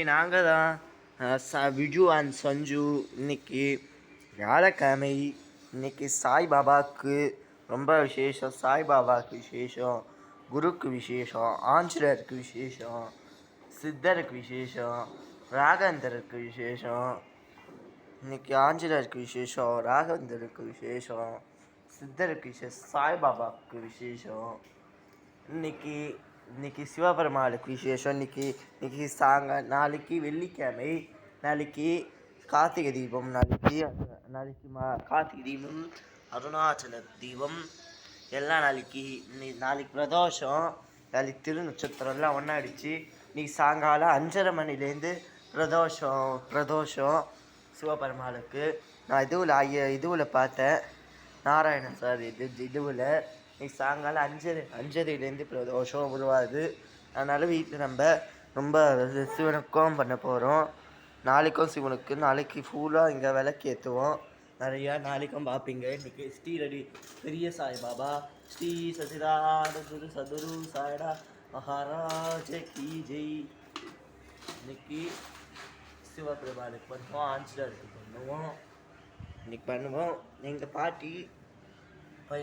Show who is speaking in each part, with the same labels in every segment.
Speaker 1: நாங்கள் தான் விஜு அண்ட் சஞ்சு. இன்னைக்கு வியாழக்கிழமை. இன்னைக்கு சாய்பாபாவுக்கு ரொம்ப விசேஷம். சாய்பாபாவுக்கு விசேஷம், குருக்கு விசேஷம், ஆஞ்சநேயருக்கு விசேஷம், சித்தருக்கு விசேஷம், ராகவேந்தருக்கு விசேஷம். இன்னைக்கு ஆஞ்சநேயருக்கு விசேஷம், ராகவேந்தருக்கு விசேஷம், சித்தருக்கு விசேஷம், சாய்பாபாவுக்கு விசேஷம். இன்னைக்கு சிவபெருமாளுக்கு விசேஷம். இன்னைக்கு நாளைக்கு வெள்ளிக்கிழமை. நாளைக்கு கார்த்திகை தீபம். நாளைக்கு கார்த்திகை தீபம், அருணாச்சல தீபம் எல்லாம் நாளைக்கு பிரதோஷம். நாளைக்கு திருநட்சத்திரம்லாம் ஒன்றாடிச்சு. இன்னைக்கு சாயங்காலம் 5:30 மணிலேருந்து பிரதோஷம் சிவபெருமாளுக்கு. நான் இதுவில் பார்த்தேன், நாராயணன் சார் இதுவில் இன்னைக்கு சாயங்காலம் 5:30லேருந்து பிரதோஷம் உருவாகுது. அதனால் வீட்டில் நம்ம ரொம்ப சிவனுக்கும் பண்ண போகிறோம். நாளைக்கும் சிவனுக்கு. நாளைக்கு ஃபுல்லாக இங்கே விளக்கு ஏற்றுவோம். நிறையா நாளைக்கும் பார்ப்பீங்க. இன்றைக்கி ஸ்ரீரடி பெரிய சாய்பாபா ஸ்ரீ சசிதானந்த குரு சதுரு சாய்டா மகாராஜ கி ஜெய். இன்னைக்கு சிவபெருமானுக்கு பண்ணுவோம், ஆஞ்சநேயருக்கு பண்ணுவோம். இன்னைக்கு பண்ணுவோம். எங்கள் பாட்டி இப்போ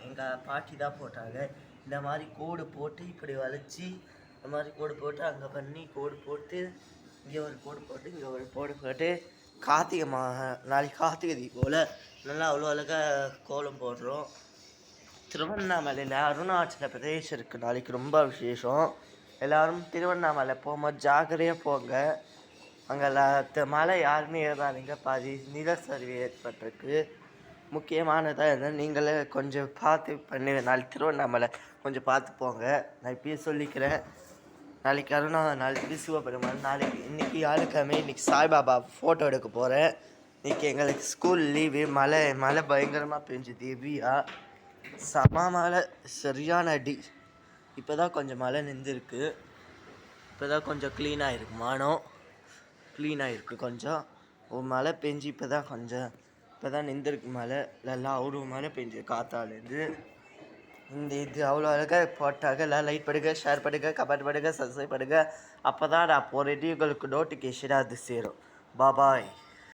Speaker 1: எங்கள் பாட்டி தான் போட்டாங்க. இந்த மாதிரி கோடு போட்டு இப்படி வளைச்சி, இந்த மாதிரி கோடு போட்டு அங்கே பண்ணி, கோடு போட்டு இங்கே ஒரு கோடு போட்டு இங்கே ஒரு கோடு போட்டு நாளைக்கு கார்த்திகை தீபோல் நல்லா அவ்வளோ அழகாக கோலம் போடுறோம். திருவண்ணாமலையில் அருணாச்சல பிரதேசம் இருக்குது. நாளைக்கு ரொம்ப விசேஷம். எல்லோரும் திருவண்ணாமலை போகும்போது ஜாக்கிரதையாக போங்க. அங்கே மலை யாருமே ஏறாதீங்க. பாதி நிலச்சரிவு ஏற்பட்டிருக்கு. முக்கியமானதாக இருந்தால் நீங்களே கொஞ்சம் பார்த்து பண்ணுங்க. நாளைக்கு திருவண்ணாமலை கொஞ்சம் பார்த்து போங்க. நான் இப்பயே சொல்லிக்கிறேன். நாளைக்கு சிவபெருமான். இன்னைக்கு வியாழக்கிழமை. இன்னைக்கு சாய்பாபா ஃபோட்டோ எடுக்க போகிறேன். இன்னைக்கு எங்களுக்கு ஸ்கூல் லீவு. மழை பயங்கரமாக பெஞ்சுது. ஹெவியாக மழை, சரியான அடி. இப்போ தான் கொஞ்சம் மழை நின்றுருக்கு. இப்போ தான் கொஞ்சம் க்ளீனாக இருக்குது. மானம் க்ளீனாக இருக்குது. கொஞ்சம் ஒரு மழை பெஞ்சு இப்போ தான் நின்றுருக்கு. மழை எல்லாம் அவ்வளோ மழை பெஞ்சு காத்தாலேருந்து. இது அவ்வளோ அழகாக போட்டாங்க. எல்லாம் லைக் பண்ணுங்க, ஷேர் பண்ணுங்க, கமெண்ட் பண்ணுங்க, சப்ஸ்கிரைப் பண்ணுங்க. அப்போ தான் நான் போகிற வீடியோங்களுக்கு நோட்டிஃபிகேஷனாக அது சேரும். பாய்.